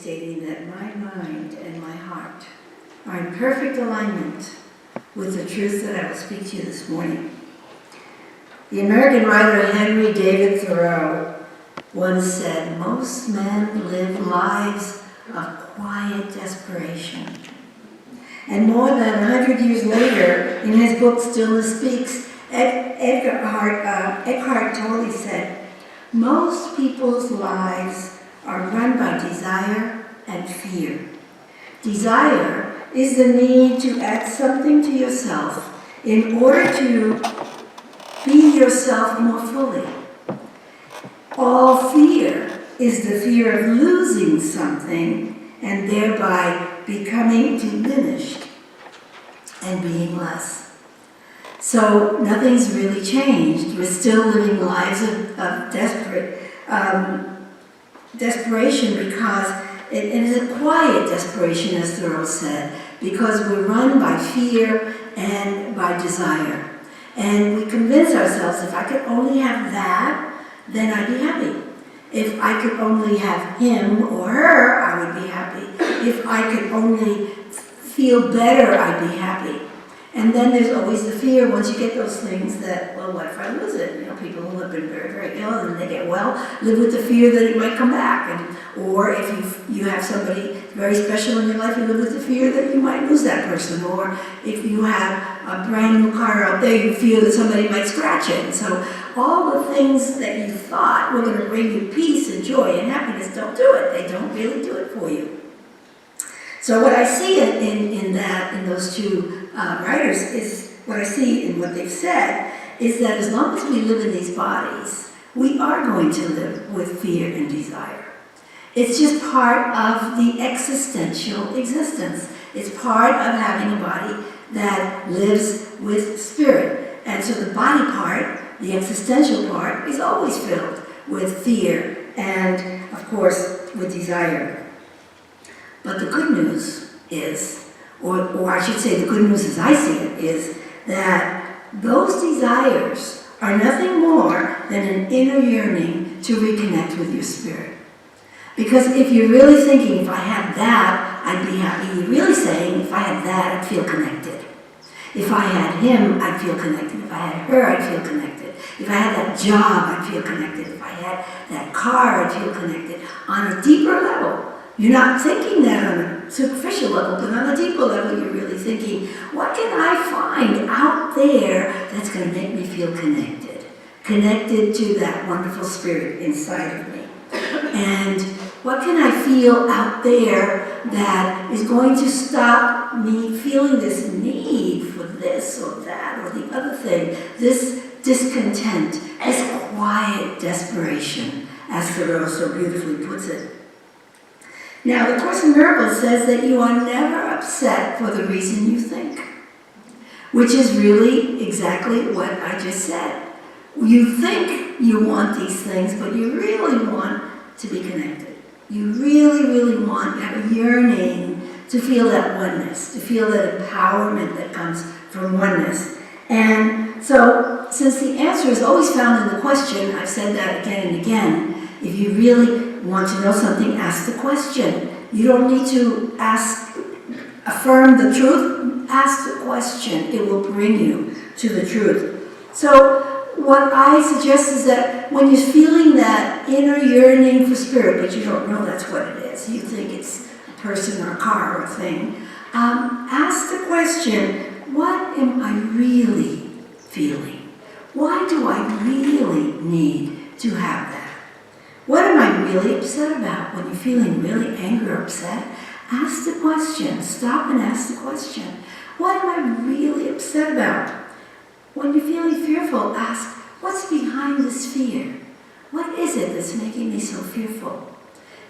stating that my mind and my heart are in perfect alignment with the truth that I will speak to you this morning. The American writer Henry David Thoreau once said, "Most men live lives of quiet desperation." And more than 100 years later, in his book Stillness Speaks, Eckhart Tolle said, "Most people's lives are run by desire and fear. Desire is the need to add something to yourself in order to be yourself more fully. All fear is the fear of losing something and thereby becoming diminished and being less." So nothing's really changed. We're still living lives of desperation because it is a quiet desperation, as Thoreau said, because we're run by fear and by desire. And we convince ourselves, if I could only have that, then I'd be happy. If I could only have him or her, I would be happy. If I could only feel better, I'd be happy. And then there's always the fear, once you get those things, that, well, what if I lose it? You know, people who have been very, very ill and they get well live with the fear that it might come back. Or if you have somebody very special in your life, you live with the fear that you might lose that person. Or if you have a brand new car out there, you fear that somebody might scratch it. And so all the things that you thought were going to bring you peace and joy and happiness don't do it. They don't really do it for you. So what I see in those two writers is, what I see in what they've said, is that as long as we live in these bodies, we are going to live with fear and desire. It's just part of the existential existence. It's part of having a body that lives with spirit. And so the body part, the existential part, is always filled with fear and, of course, with desire. But the good news is, or I should say the good news as I see it, is that those desires are nothing more than an inner yearning to reconnect with your spirit. Because if you're really thinking, if I had that, I'd be happy, you're really saying, if I had that, I'd feel connected. If I had him, I'd feel connected. If I had her, I'd feel connected. If I had that job, I'd feel connected. If I had that car, I'd feel connected. On a deeper level, you're not thinking that on a superficial level, but on a deeper level, you're really thinking, what can I find out there that's going to make me feel connected? Connected to that wonderful spirit inside of me. And what can I feel out there that is going to stop me feeling this need for this or that or the other thing, this discontent, this quiet desperation, as Thoreau so beautifully puts it. Now, the Course in Miracles says that you are never upset for the reason you think, which is really exactly what I just said. You think you want these things, but you really want to be connected. You really, really want, you have a yearning to feel that oneness, to feel that empowerment that comes from oneness. And so, since the answer is always found in the question, I've said that again and again, if you really want to know something, ask the question. You don't need to affirm the truth, ask the question. It will bring you to the truth. So what I suggest is that when you're feeling that inner yearning for spirit, but you don't know that's what it is, you think it's a person or a car or a thing, ask the question, what am I really feeling? Why do I really need to have that? What am I really upset about? When you're feeling really angry or upset, ask the question. Stop and ask the question. What am I really upset about? When you're feeling fearful, ask, what's behind this fear? What is it that's making me so fearful?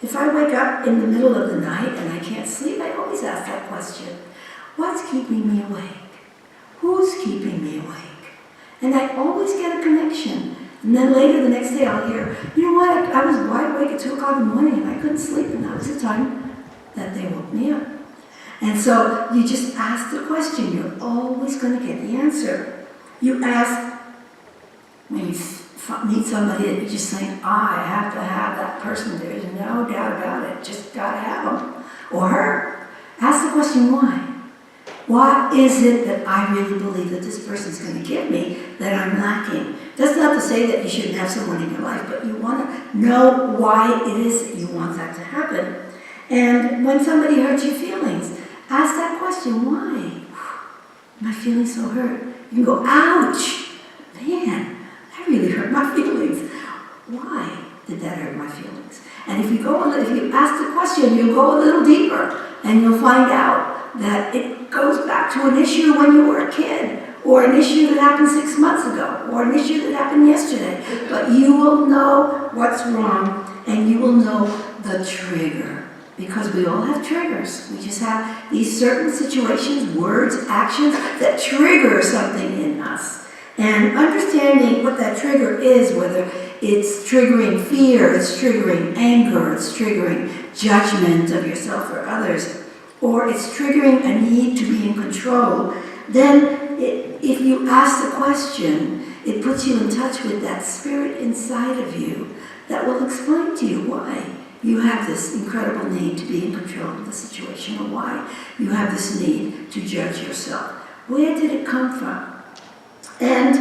If I wake up in the middle of the night and I can't sleep, I always ask that question. What's keeping me awake? Who's keeping me awake? And I always get a connection. And then later the next day I'll hear, you know what, I was wide awake at 2 o'clock in the morning and I couldn't sleep, and that was the time that they woke me up. And so you just ask the question, you're always going to get the answer. You ask, when you meet somebody that you're just saying, I have to have that person. There's no doubt about it. Just got to have him or her. Ask the question, why? What is it that I really believe that this person's going to give me that I'm lacking? That's not to say that you shouldn't have someone in your life, but you want to know why it is that you want that to happen. And when somebody hurts your feelings, ask that question, why? Am I feeling so hurt? You can go, ouch! Man, that really hurt my feelings. Why did that hurt my feelings? And if you ask the question, you'll go a little deeper, and you'll find out that it goes back to an issue when you were a kid, or an issue that happened 6 months ago, or an issue that happened yesterday. But you will know what's wrong, and you will know the trigger. Because we all have triggers. We just have these certain situations, words, actions that trigger something in us. And understanding what that trigger is, whether it's triggering fear, it's triggering anger, it's triggering judgment of yourself or others, or it's triggering a need to be in control, then if you ask the question, it puts you in touch with that spirit inside of you that will explain to you why you have this incredible need to be in control of the situation, or why you have this need to judge yourself. Where did it come from? And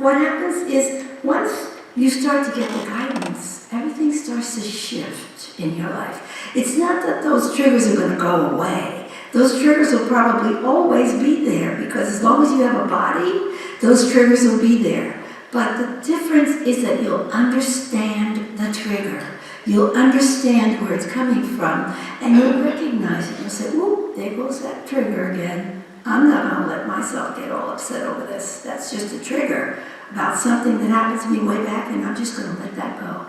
what happens is, once you start to get the guidance, everything starts to shift in your life. It's not that those triggers are going to go away. Those triggers will probably always be there, because as long as you have a body, those triggers will be there. But the difference is that you'll understand the trigger. You'll understand where it's coming from, and you'll recognize it. You'll say, ooh, there goes that trigger again. I'm not going to let myself get all upset over this. That's just a trigger about something that happened to me way back, and I'm just going to let that go.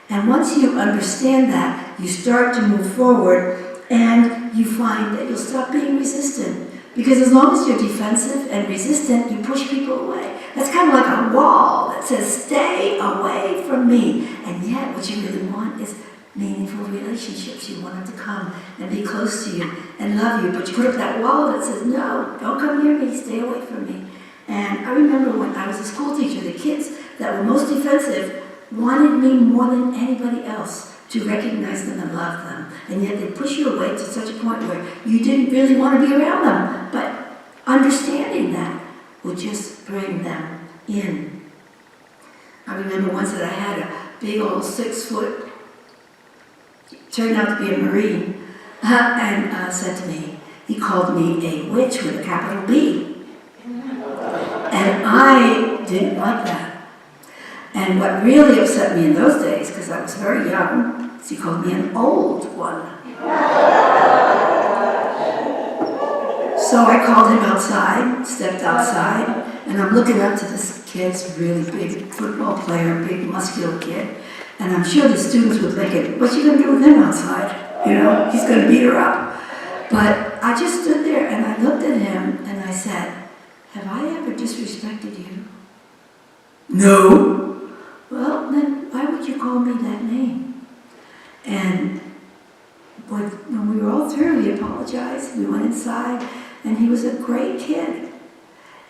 And once you understand that, you start to move forward, and you find that you'll stop being resistant. Because as long as you're defensive and resistant, you push people away. That's kind of like a wall that says, stay away from me. And yet, what you really want is meaningful relationships. You want them to come and be close to you and love you. But you put up that wall that says, no, don't come near me, stay away from me. And I remember when I was a school teacher, the kids that were most defensive wanted me more than anybody else to recognize them and love them. And yet they push you away to such a point where you didn't really want to be around them. But understanding that would just bring them in. I remember once that I had a big old 6-foot, turned out to be a Marine, and said to me, he called me a witch with a capital B. And I didn't like that. And what really upset me in those days, because I was very young, is he called me an old one. So I called him outside, stepped outside, and I'm looking up to this kid's really big football player, big muscular kid. And I'm sure the students were thinking, what's she going to do with him outside? You know, he's going to beat her up. But I just stood there and I looked at him and I said, have I ever disrespected you? No. Well, then why would you call me that name? And when we were all through, he apologized. We went inside, and he was a great kid.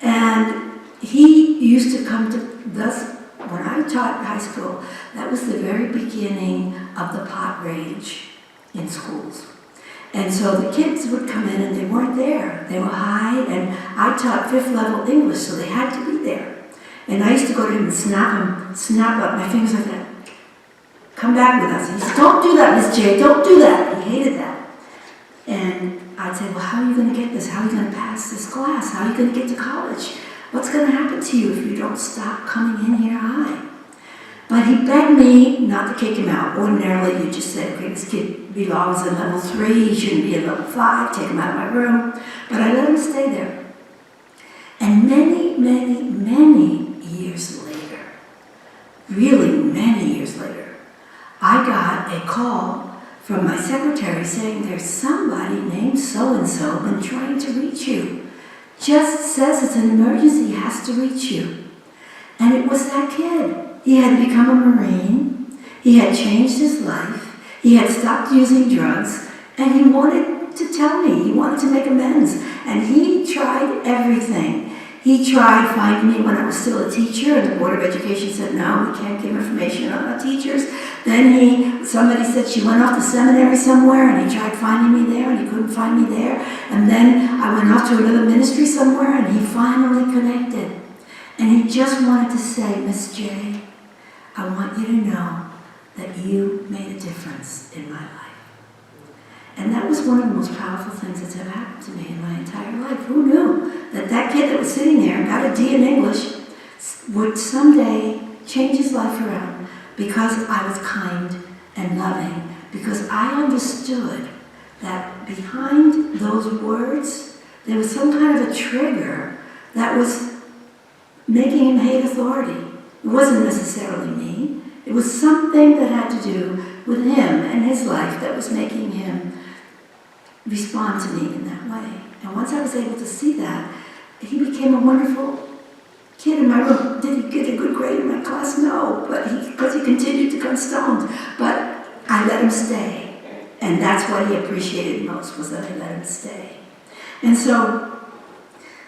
And he used to come to us, when I taught high school, that was the very beginning of the pot rage in schools. And so the kids would come in and they weren't there. They were high, and I taught 5th level English, so they had to be there. And I used to go to him and snap up my fingers like that. Come back with us. And he said, don't do that, Miss J, don't do that. He hated that. And I'd say, well, how are you going to get this? How are you going to pass this class? How are you going to get to college? What's going to happen to you if you don't stop coming in here high? But he begged me not to kick him out. Ordinarily, you just say, okay, this kid belongs in level 3, he shouldn't be in level 5, take him out of my room. But I let him stay there. And many, many, many years later, really many years later, I got a call from my secretary saying there's somebody named so-and-so been trying to reach you. Just says it's an emergency, has to reach you. And it was that kid. He had become a Marine, he had changed his life, he had stopped using drugs, and he wanted to tell me, he wanted to make amends. And he tried everything. He tried finding me when I was still a teacher, and the Board of Education said, no, we can't give information on our teachers. Then somebody said she went off to seminary somewhere, and he tried finding me there, and he couldn't find me there. And then I went off to another ministry somewhere, and he finally connected. And he just wanted to say, Miss J, I want you to know that you made a difference in my life. And that was one of the most powerful things that's ever happened to me in my entire life. Who knew that that kid that was sitting there and got a D in English would someday change his life around because I was kind and loving, because I understood that behind those words, there was some kind of a trigger that was making him hate authority. It wasn't necessarily me. It was something that had to do with him and his life that was making him respond to me in that way. And once I was able to see that, he became a wonderful kid in my room. Did he get a good grade in my class? No, but because he continued to come stoned. But I let him stay. And that's what he appreciated most, was that I let him stay. And so,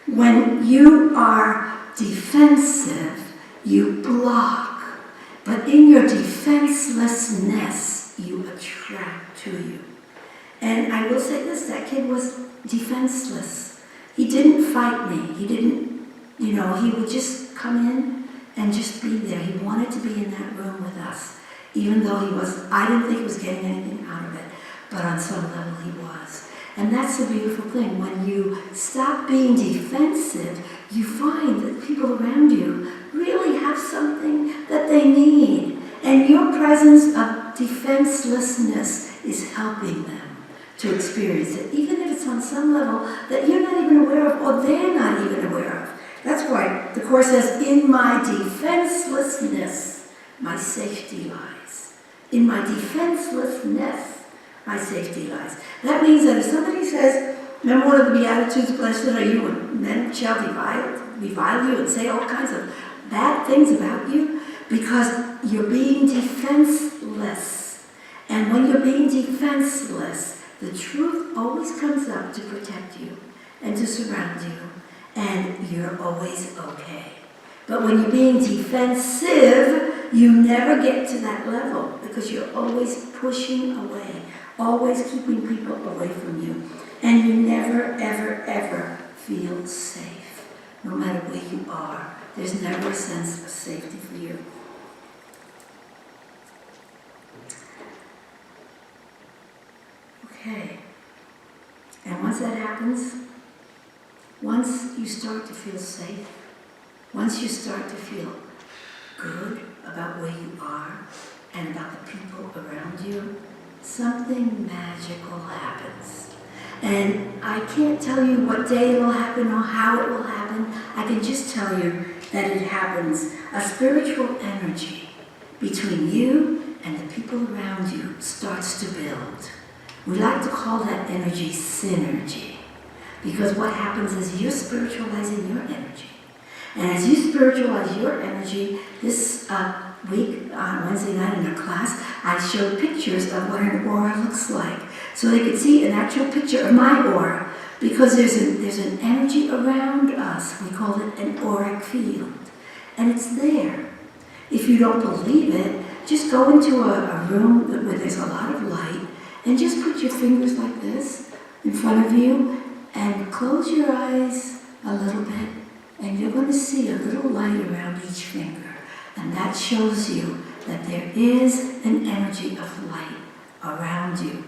when you are defensive, you block. But in your defenselessness, you attract to you. And I will say this, that kid was defenseless. He didn't fight me. He didn't, he would just come in and just be there. He wanted to be in that room with us, even though I didn't think he was getting anything out of it, but on some level he was. And that's the beautiful thing. When you stop being defensive, you find that people around you really have something that they need. And your presence of defenselessness is helping them to experience it, even if it's on some level that you're not even aware of, or they're not even aware of. That's why the Course says, in my defenselessness, my safety lies. In my defenselessness, my safety lies. That means that if somebody says, remember one of the Beatitudes, blessed are you when men shall revile you and say all kinds of bad things about you, because you're being defenseless. And when you're being defenseless, the truth always comes up to protect you and to surround you, and you're always okay. But when you're being defensive, you never get to that level because you're always pushing away, always keeping people away from you, and you never, ever, ever feel safe. No matter where you are, there's never a sense of safety for you. Okay. And once that happens, once you start to feel safe, once you start to feel good about where you are and about the people around you, something magical happens. And I can't tell you what day it will happen or how it will happen. I can just tell you that it happens. A spiritual energy between you and the people around you starts to build. We like to call that energy synergy, because what happens is you're spiritualizing your energy. And as you spiritualize your energy, this week on Wednesday night in our class, I showed pictures of what an aura looks like, so they could see an actual picture of my aura, because there's an energy around us. We call it an auric field, and it's there. If you don't believe it, just go into a room where there's a lot of light, and just put your fingers like this in front of you and close your eyes a little bit, and you're going to see a little light around each finger. And that shows you that there is an energy of light around you.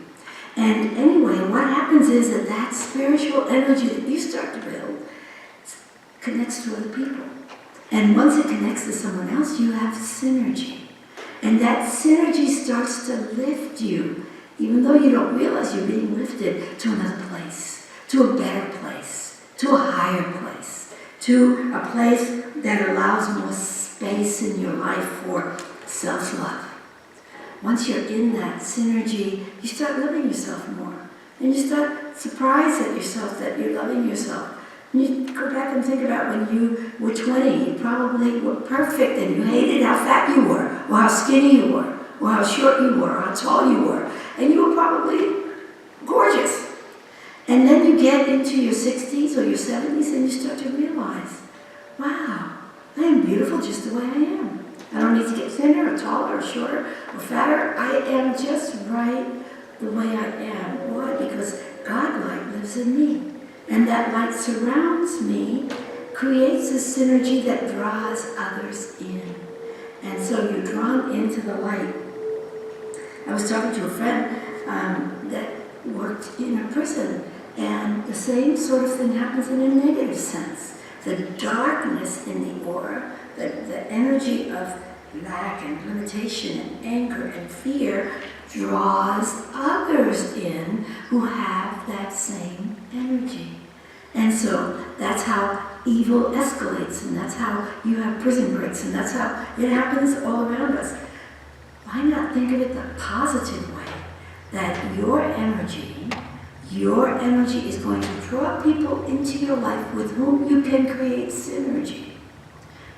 And anyway, what happens is that spiritual energy that you start to build connects to other people. And once it connects to someone else, you have synergy. And that synergy starts to lift you, even though you don't realize you're being lifted to another place, to a better place, to a higher place, to a place that allows more space in your life for self-love. Once you're in that synergy, you start loving yourself more. And you start surprised at yourself that you're loving yourself. And you go back and think about when you were 20, you probably were perfect and you hated how fat you were, or how skinny you were, or how short you were, or how tall you were. And you were probably gorgeous. And then you get into your 60s or your 70s and you start to realize wow, I am beautiful just the way I am. I don't need to get thinner or taller or shorter or fatter. I am just right the way I am. Why? Because God light lives in me. And that light surrounds me, creates a synergy that draws others in. And so you're drawn into the light. I was talking to a friend that worked in a prison, and the same sort of thing happens in a negative sense. The darkness in the aura, the energy of lack and limitation and anger and fear draws others in who have that same energy. And so that's how evil escalates, and that's how you have prison breaks, and that's how it happens all around us. Why not think of it the positive way? That your energy is going to draw people into your life with whom you can create synergy.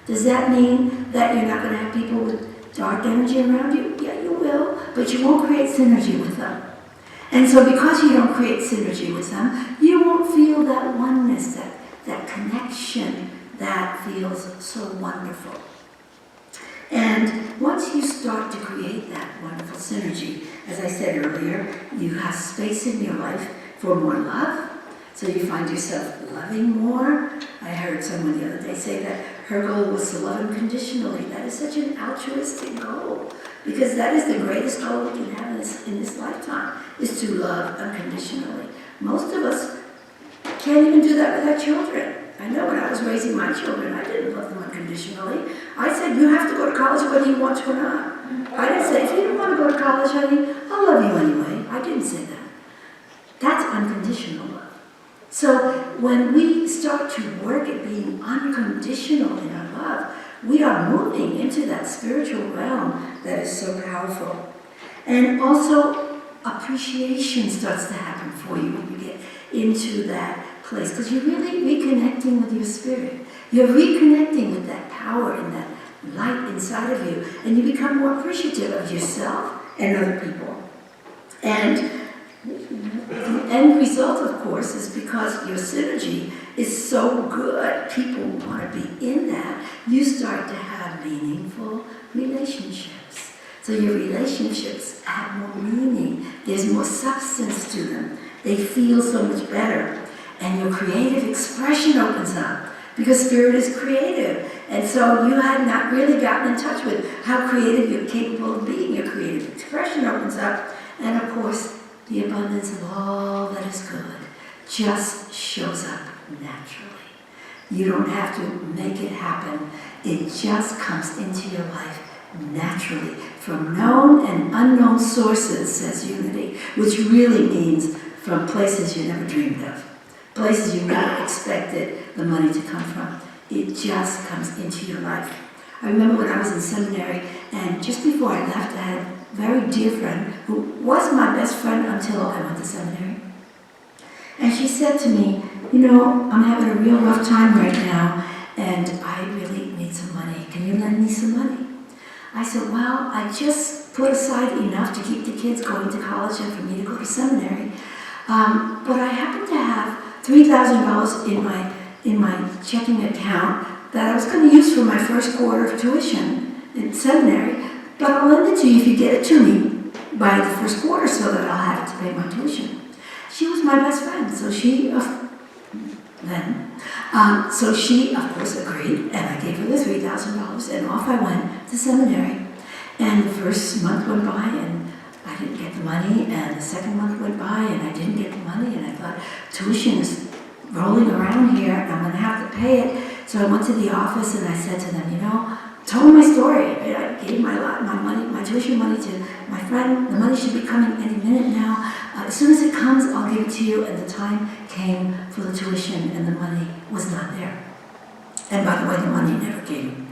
Does that mean that you're not going to have people with dark energy around you? Yeah, you will, but you won't create synergy with them. And so because you don't create synergy with them, you won't feel that oneness, that connection that feels so wonderful. And once you start to create that wonderful synergy, as I said earlier, you have space in your life for more love. So you find yourself loving more. I heard someone the other day say that her goal was to love unconditionally. That is such an altruistic goal, because that is the greatest goal we can have in this lifetime, is to love unconditionally. Most of us can't even do that with our children. I know when I was raising my children, I didn't love them unconditionally. I said, you have to go to college whether you want to or not. I didn't say, if you don't want to go to college, honey, I'll love you anyway. I didn't say that. That's unconditional love. So when we start to work at being unconditional in our love, we are moving into that spiritual realm that is so powerful. And also, appreciation starts to happen for you when you get into that place, because you're really reconnecting with your spirit. You're reconnecting with that power and that light inside of you, and you become more appreciative of yourself and other people. And the end result, of course, is because your synergy is so good, people want to be in that, you start to have meaningful relationships. So your relationships have more meaning. There's more substance to them. They feel so much better. And your creative expression opens up, because spirit is creative. And so you had not really gotten in touch with how creative you're capable of being. Your creative expression opens up, and of course, the abundance of all that is good just shows up naturally. You don't have to make it happen. It just comes into your life naturally from known and unknown sources, says Unity, which really means from places you never dreamed of, places you never expected the money to come from. It just comes into your life. I remember when I was in seminary, and just before I left, I had a very dear friend who was my best friend until I went to seminary. And she said to me, you know, I'm having a real rough time right now, and I really need some money. Can you lend me some money? I said, well, I just put aside enough to keep the kids going to college and for me to go to seminary. But I happen to have $3,000 in my checking account that I was going to use for my first quarter of tuition in seminary, but I'll lend it to you if you get it to me by the first quarter so that I'll have it to pay my tuition. She was my best friend, so she, of course, agreed, and I gave her the $3,000, and off I went to seminary. And the first month went by, and I didn't get the money, and the second month went by, and I didn't get the money, and I thought, tuition is rolling around here, and I'm going to have to pay it. So I went to the office, and I said to them, you know, told my story. I gave my money, my tuition money to my friend. The money should be coming any minute now. As soon as it comes, I'll give it to you. And the time came for the tuition, and the money was not there. And by the way, the money never came.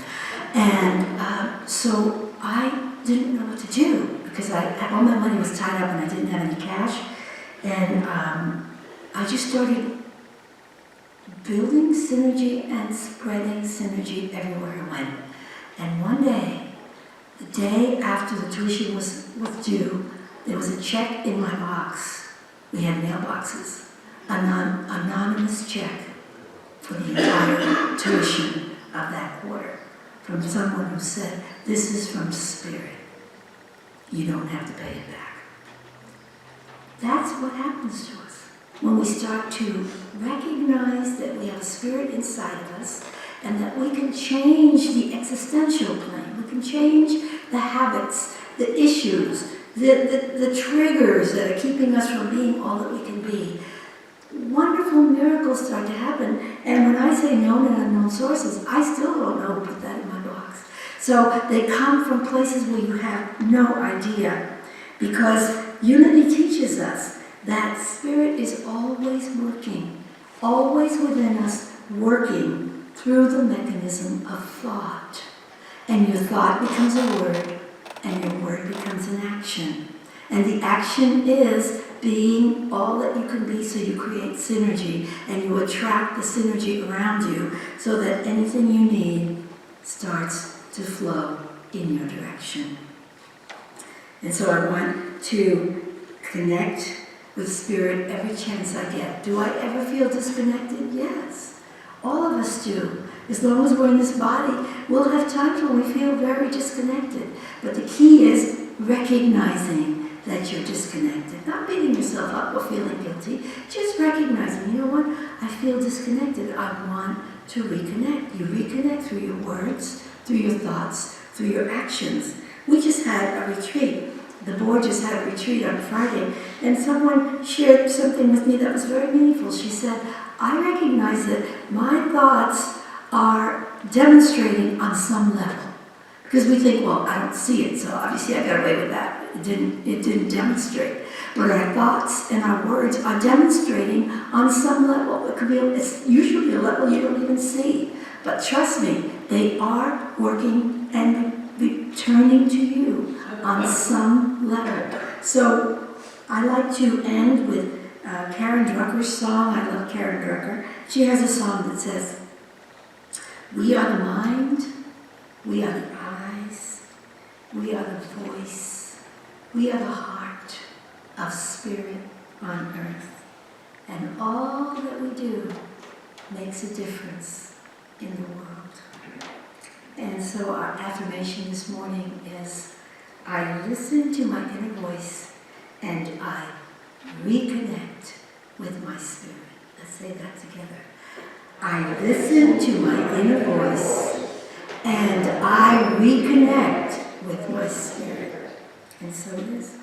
And so I didn't know what to do, because all my money was tied up and I didn't have any cash. And I just started building synergy and spreading synergy everywhere I went. And one day, the day after the tuition was due, there was a check in my box. We had mailboxes. An anonymous check for the entire tuition of that quarter from someone who said, this is from Spirit. You don't have to pay it back. That's what happens to us when we start to recognize that we have a spirit inside of us and that we can change the existential plane. We can change the habits, the issues, the triggers that are keeping us from being all that we can be. Wonderful miracles start to happen. And when I say known and unknown sources, I still don't know who put that in my box. So they come from places where you have no idea. Because unity teaches us that Spirit is always working, always within us, working through the mechanism of thought. And your thought becomes a word, and your word becomes an action. And the action is being all that you can be, so you create synergy, and you attract the synergy around you so that anything you need starts to flow in your direction. And so I want to connect with Spirit every chance I get. Do I ever feel disconnected? Yes. All of us do. As long as we're in this body, we'll have times when we feel very disconnected. But the key is recognizing that you're disconnected. Not beating yourself up or feeling guilty. Just recognizing, you know what? I feel disconnected. I want to reconnect. You reconnect through your words, through your thoughts, through your actions. We just had a retreat. The board just had a retreat on Friday, and someone shared something with me that was very meaningful. She said, I recognize that my thoughts are demonstrating on some level. Because we think, well, I don't see it, so obviously I got away with that. It didn't demonstrate. But our thoughts and our words are demonstrating on some level. It could be, it's usually a level you don't even see. But trust me, they are working and returning to you on some level. So I like to end with Karen Drucker's song. I love Karen Drucker. She has a song that says, we are the mind, we are the eyes, we are the voice, we are the heart of Spirit on earth. And all that we do makes a difference in the world. And so our affirmation this morning is, I listen to my inner voice and I reconnect with my spirit. Let's say that together. I listen to my inner voice and I reconnect with my spirit. And so it is.